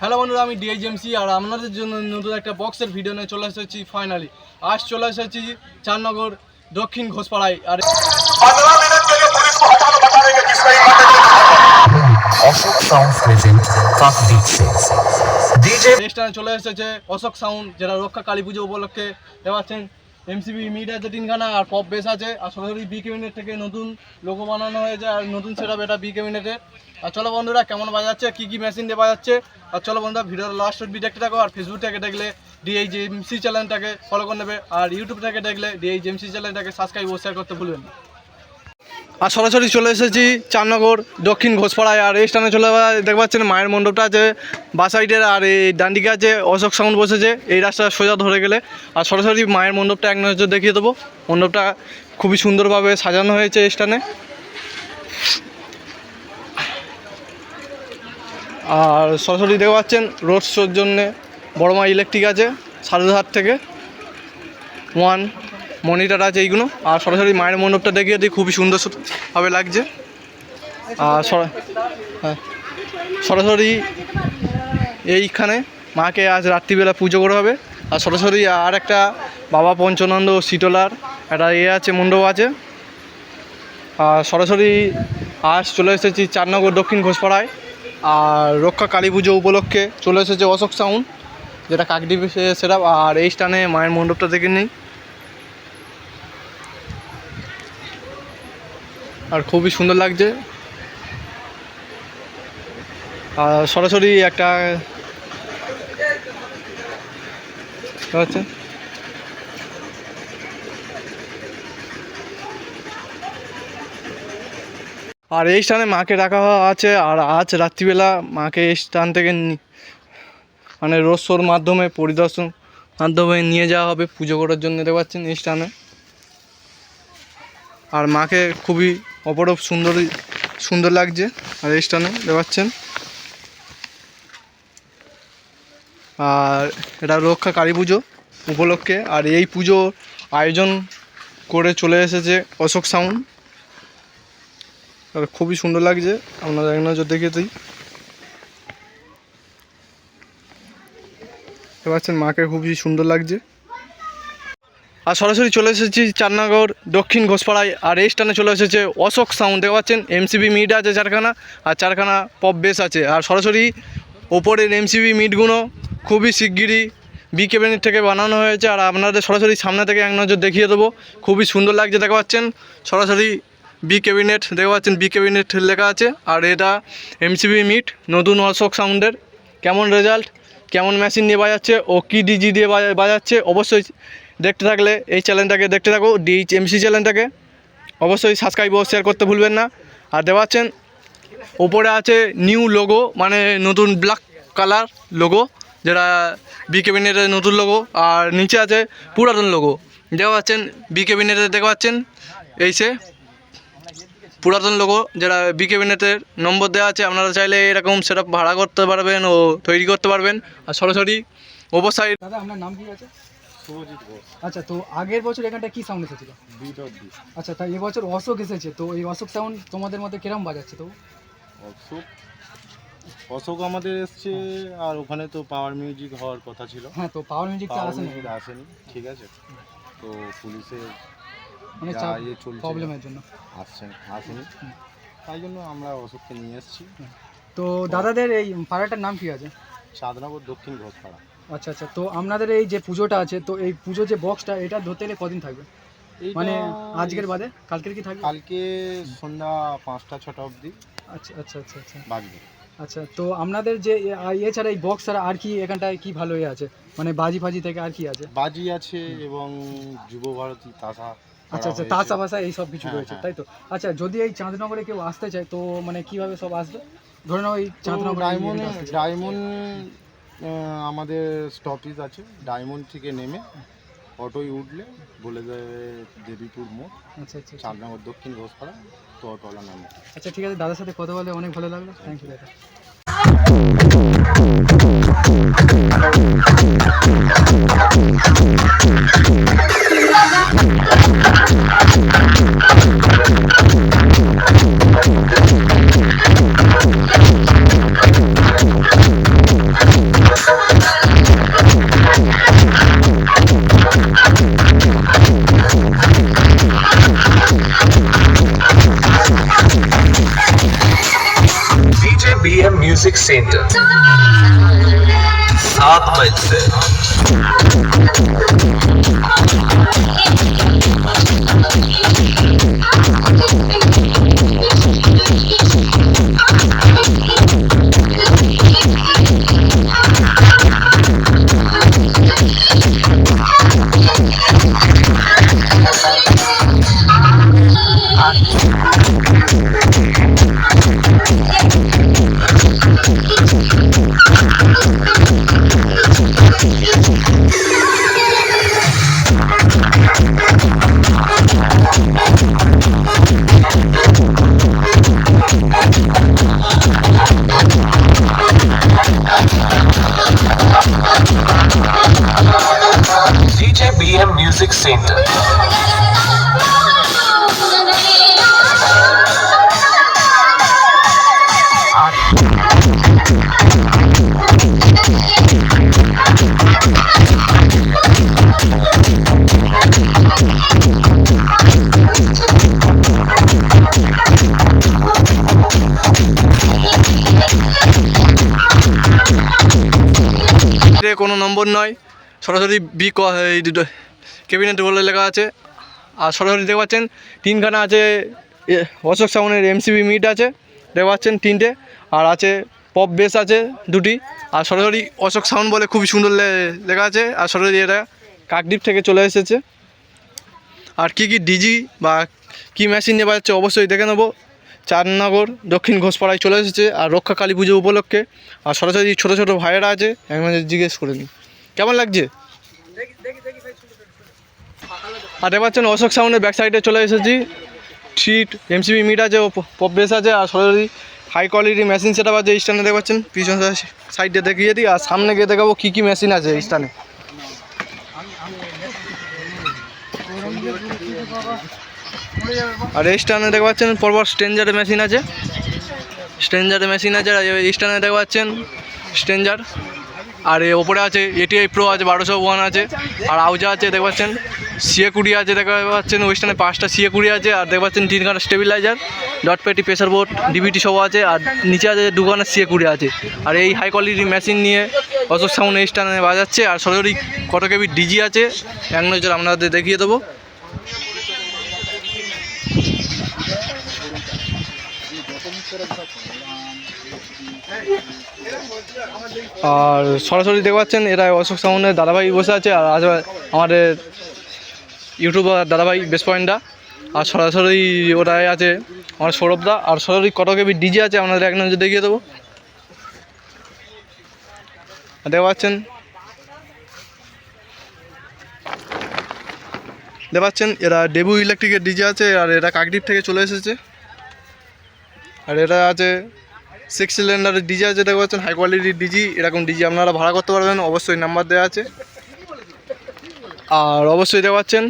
Hello বন্ধুরা, আমি ডিআইজেমসি আর আপনাদের জন্য নতুন একটা বক্সের ভিডিও নিয়ে চলে এসেছি। ফাইনালি আজ চলে এসেছি চারনগর দক্ষিণ ঘোষপাড়ায়। আর স্টেশনে চলে এসেছে অশোক সাউন্ড, যেটা রক্ষা কালী পুজো উপলক্ষে দেওয়াচ্ছেন। এমসিবি মিট আছে 3খানা আর পপ বেস আছে, আর সরাসরি বি ক্যাবিনেট থেকে নতুন লোগো বানানো হয়েছে আর নতুন সেটআপ এটা বি ক্যাবিনেটের। আর চলো বন্ধুরা, কেমন বাজাচ্ছে, কী কী মেশিন দিয়ে বাজাচ্ছে, আর চলো বন্ধুরা ভিডিওর লাস্ট অবধি দেখতে থাকো। আর ফেসবুক থেকে দেখলে ডিআইজেমসি চ্যানেলটাকে ফলো করে নেবে, আর ইউটিউব থেকে দেখলে ডিআইজেমসি চ্যানেলটাকে সাবস্ক্রাইব ও শেয়ার করতে ভুলবেন না। আর সরাসরি চলে এসেছি চারনগর দক্ষিণ ঘোষপাড়ায়। আর এই স্থানে চলে দেখতে পাচ্ছেন মায়ের মণ্ডপটা আছে বা সাইডের, আর এই ডান দিকে আছে অশোক সাউন্ড বসেছে এই রাস্তা সোজা ধরে গেলে। আর সরাসরি মায়ের মণ্ডপটা এক নজর দেখিয়ে দেবো। মণ্ডপটা খুবই সুন্দরভাবে সাজানো হয়েছে এই স্থানে। আর সরাসরি দেখতে পাচ্ছেন রোড শোর জন্যে বড় মা ইলেকট্রিক আছে সারদাহাট থেকে, ওয়ান মনিটর আছে এইগুলো। আর সরাসরি মায়ের মণ্ডপটা দেখিয়ে দিই, খুবই সুন্দরভাবে লাগছে। আর হ্যাঁ, সরাসরি এইখানে মাকে আজ রাত্রিবেলা পুজো করা হবে। আর সরাসরি আর একটা বাবা পঞ্চানন্দ শীতলার একটা আছে মণ্ডপ আছে। আর সরাসরি আজ চলে এসেছি চারনগর দক্ষিণ ঘোষপাড়ায়। আর রক্ষা কালী পুজো উপলক্ষে চলে এসেছে অশোক সাউন্ড, যেটা কাকদ্বীপে সেটআপ। আর এই স্থানে মায়ের মণ্ডপটা দেখে নেই, আর খুবই সুন্দর লাগছে। আর সরাসরি একটা হচ্ছে আর এই স্থানে মাকে রাখা আছে। আর আজ রাত্রিবেলা মাকে এই স্থান থেকে মানে রোড শোর মাধ্যমে পরিদর্শন মাধ্যমে নিয়ে যাওয়া হবে পুজো করার জন্য, দেখতে পাচ্ছেন এই স্থানে। আর মাকে খুবই অপরূপ সুন্দর লাগছে আর এই স্থানে দেখতে পাচ্ছেন। আর এটা রক্ষা কালী পুজো উপলক্ষে, আর এই পুজো আয়োজন করে চলে এসেছে অশোক সাউন্ড। আর খুবই সুন্দর লাগছে, আপনারা এক নজর দেখিয়ে দিই। দেখতে পাচ্ছেন মাকে খুবই সুন্দর লাগছে। আর সরাসরি চলে এসেছি চারনগর দক্ষিণ ঘোষপাড়ায়। আর এই স্থানে চলে এসেছে অশোক সাউন্ড, দেখতে পাচ্ছেন এমসিবি মিট আছে 4খানা আর 4খানা পপ বেস আছে। আর সরাসরি ওপরের এমসিবি মিটগুলো খুবই শিগগিরই বি ক্যাবিনেট থেকে বানানো হয়েছে। আর আপনাদের সরাসরি সামনে থেকে এক নজর দেখিয়ে দেবো, খুবই সুন্দর লাগছে। দেখতে পাচ্ছেন সরাসরি বি ক্যাবিনেট, দেখতে পাচ্ছেন বি ক্যাবিনেট লেখা আছে। আর এটা এমসিবি মিট নতুন অশোক সাউন্ডের। কেমন রেজাল্ট, কেমন মেশিন নিয়ে বাজাচ্ছে ও কি ডিজি দিয়ে বাজাচ্ছে, অবশ্যই দেখতে থাকলে এই চ্যানেলটাকে দেখতে থাকো, ডিএইচএমসি চ্যানেলটাকে অবশ্যই সাবস্ক্রাইব ও শেয়ার করতে ভুলবেন না। আর দেখতে পাচ্ছেন ওপরে আছে নিউ লোগো, মানে নতুন ব্ল্যাক কালার লোগো, যেটা বি ক্যাবিনেটের নতুন লোগো। আর নিচে আছে পুরাতন লোগো, দেখতে পাচ্ছেন বি ক্যাবিনেটের, দেখতে পাচ্ছেন এই সে পুরাতন লোগো, যেটা বি ক্যাবিনেটের নম্বর দেওয়া আছে। আপনারা চাইলে এরকম সেটআপ ভাড়া করতে পারবেন ও তৈরি করতে পারবেন। আর সরাসরি ওভার সাইড। দাদা আপনার নাম কি আছে? শুভজিৎ ঘোষ। আচ্ছা, তো আগের বছর এখানটা কি সাউন্ড এসেছিল? আচ্ছা, তাই এবছর অশোক এসেছে, তো এই অশোক সাউন্ড তোমাদের মধ্যে কিরম বাজাচ্ছে? তো অশোক আমাদের এসছে, আর ওখানে তো পাওয়ার মিউজিক হওয়ার কথা ছিল। হ্যাঁ, তো পাওয়ার মিউজিকটা আসেনি, ঠিক আছে। তো পুলিশের মানে চলছে প্রবলেমের জন্য আসেনি, তাই জন্য আমরা অশোককে নিয়ে এসেছি। তো দাদাদের এই পাড়াটার নাম কি আছে? চাঁদনগর দক্ষিণ ঘোষপাড়া। আচ্ছা আচ্ছা, তো আপনাদের এই যে পুজোটা আছে, তো এই পুজো যে বক্সটা, এটা ধরতে গেলে কদিন থাকবে? মানে আজকের বাদে কালকের কি থাকবে? কালকে সন্ধ্যা 5টা-6টা অবধি। আচ্ছা আচ্ছা আচ্ছা আচ্ছা বাজবে। আচ্ছা, তো আপনাদের যে এছাড়া এই বক্স ছাড়া আর কি এখানটায় কি ভালো আছে, মানে বাজি ফাজি থেকে আর কি আছে? বাজি আছে এবং যুব ভারতী তাসা। আচ্ছা আচ্ছা, তাসা বাসা এই সব কিছু রয়েছে, হ্যাঁ। তাই তো? আচ্ছা, যদি এই চাঁদনগরে কেউ আসতে চায়, তো মানে কিভাবে সব আসবে? ধরে নাও এই চাঁদনগর ডায়মন্ড আমাদের স্টপেজ আছে, ডায়মন্ড থেকে নেমে অটোয় উঠলে বলে দেবে দেবীপুর মোড়। আচ্ছা আচ্ছা, চাঁদনগর দক্ষিণ ঘোষপাড়া, তো অটোওয়ালা নামে। আচ্ছা ঠিক আছে, দাদার সাথে কথা বলে অনেক ভালো লাগলো, থ্যাংক ইউ দাদা। सेंटर 7 मई से। DJ BM Music Center। কোনো নম্বর নয়, সরাসরি ক্যাবিনেট বলে লেখা আছে। আর সরাসরি দেখতে পাচ্ছেন তিনখানা আছে, অশোক সাউন্ডের এমসিবি মিট আছে দেখতে পাচ্ছেন তিনটে, আর আছে পপ বেস আছে দুটি। আর সরাসরি অশোক সাউন্ড বলে খুবই সুন্দর লেখা আছে। আর সরাসরি এটা কাকদ্বীপ থেকে চলে এসেছে। আর কি ডিজি বা কি মেশিন নিয়ে বাজাচ্ছে অবশ্যই দেখে নেবো। চারনগর দক্ষিণ ঘোষপাড়ায় চলে এসেছে আর রক্ষা কালী পুজো উপলক্ষে। আর সরাসরি ছোটো ছোটো ভাইয়েরা আছে, একবার জিজ্ঞেস করে নিই কেমন লাগছে। আর দেখতে পাচ্ছেন অশোক সাউন্ডের ব্যাক সাইডে চলে এসেছি। সিট এমসিবি মিট আছে ও পপ বেস আছে। আর সরাসরি high quality machine set up আছে স্ট্যান্ডে দেখতে পাচ্ছেন। পিছন সাইডে দেখিয়ে দিই আর সামনে গিয়ে দেখাবো কী কী মেশিন আছে স্ট্যান্ডে। আর এই স্ট্যান্ডে দেখতে পাচ্ছেন পরপর স্ট্রেঞ্জারের মেশিন আছে, স্ট্রেঞ্জারের মেশিন আছে। আর এই স্ট্যান্ডে দেখতে পাচ্ছেন স্ট্রেঞ্জার। আর এর ওপরে আছে এটিআই প্রো আছে 1201 আছে। আর আউজা আছে দেখতে পাচ্ছেন, CA20 আছে দেখতে পাচ্ছেন। ওই স্ট্যান্ডে 5টা CA20 আছে। আর দেখতে পাচ্ছেন 3খানা স্টেবিলাইজার, ডট পেটি, প্রেসার বোর্ড, ডিবিটি সব আছে। আর নিচে আছে 2খানা CA20 আছে। আর এই হাই কোয়ালিটি মেশিন নিয়ে অশোক সাউন্ড এই স্ট্যান্ডে বাজাচ্ছে। আর সরাসরি কত কেবি ডিজি আছে এক নজর আপনাদের দেখিয়ে দেবো। আর সরাসরি দেখতে পাচ্ছেন এরা অশোক সাউন্ডের দাদাভাই বসে আছে। আর আজ আমাদের ইউটিউবার দাদাভাই বেস্ট পয়েন্টটা। আর সরাসরি ওটাই আছে আমার সৌরভদা। আর সরাসরি কত কেবি ডিজি আছে আপনাদের এক নজর দেখিয়ে দেবো। দেখতে পাচ্ছেন এরা ডেবু ইলেকট্রিকের ডিজি আছে। আর এরা কাকদ্বীপ থেকে চলে এসেছে। আর এটা আছে 6 সিলিন্ডারের ডিজি আছে দেখতে পাচ্ছেন, হাই কোয়ালিটির ডিজি। এরকম ডিজি আপনারা ভাড়া করতে পারবেন, অবশ্যই নাম্বার দেওয়া আছে। আর অবশ্যই দেখতে পাচ্ছেন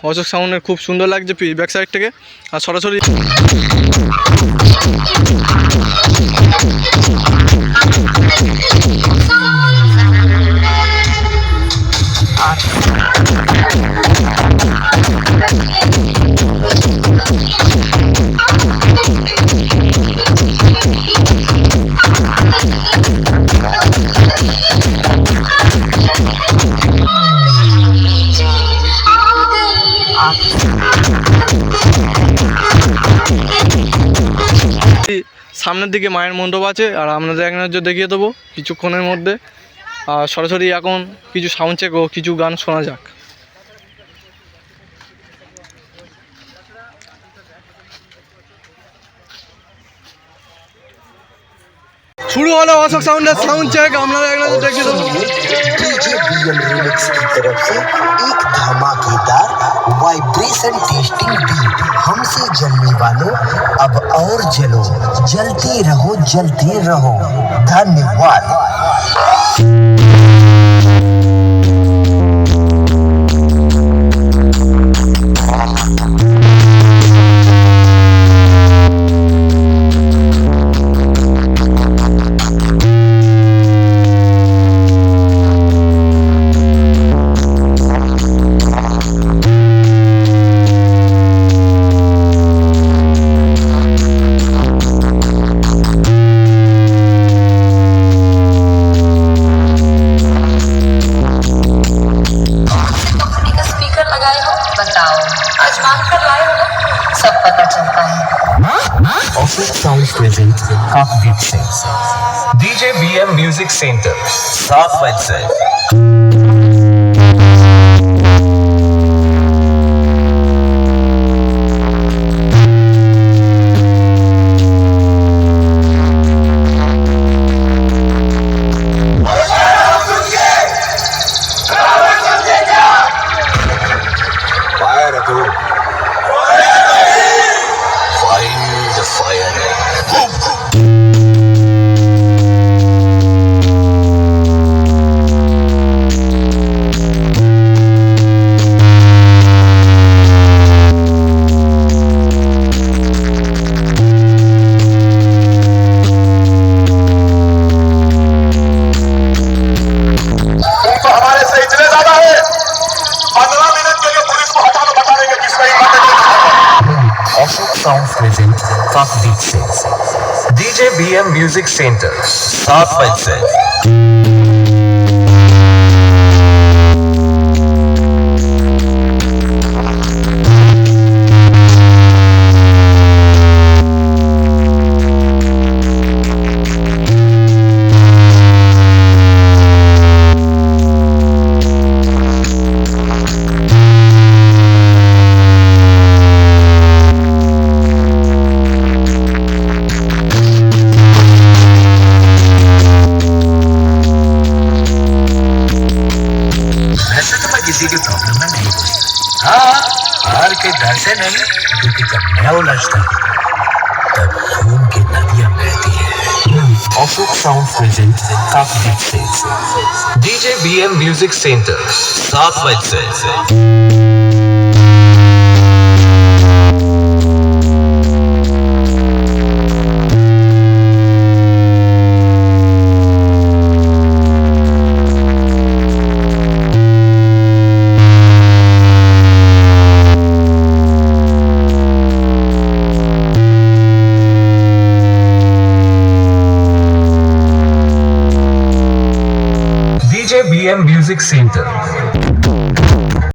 অশোক সাউন্ডের খুব সুন্দর লাগছে ব্যাক সাইড থেকে। আর সরাসরি সামনের দিকে মায়ের মণ্ডপ আছে। আর আপনাদের এক নজর দেখিয়ে দেবো কিছুক্ষণের মধ্যে। আর সরাসরি এখন কিছু সাউন্ড চেক ও কিছু গান শোনা যাক। শুরু হলো অশোক সাউন্ডের সাউন্ড চেক, আপনারা এক নজর দেখিয়ে দেবো। डीजे बीएम रिमिक्स की तरफ से एक धमाकेदार वाइब्रेशन टेस्टिंग बीट। हमसे जलने वालों अब और जलो, जलते रहो। धन्यवाद। अशोक साउंड प्रेजेंट काफ बीट से DJ BM Music Center, South Mindset. Fire at all. Find the fire. तो हमारे से इतने ज्यादा है 15 मिनट के लिए पुलिस को हटा दो बता देंगे किसका हिम्मत है अशोक साउंड प्रेजेंट काफ बीट से DJ BM Music Center, South Mindset. वैसे तो मैं किसी के प्रॉब्लम में नहीं घुसता हाँ हार के डर से नहीं क्योंकि जब मैं उलझता हूँ तब खून की नदियां बहती है अशोक साउंड प्रेजेंट काफ बीट से DJ BM Music Center, South Mindset. DJ BM Music Center,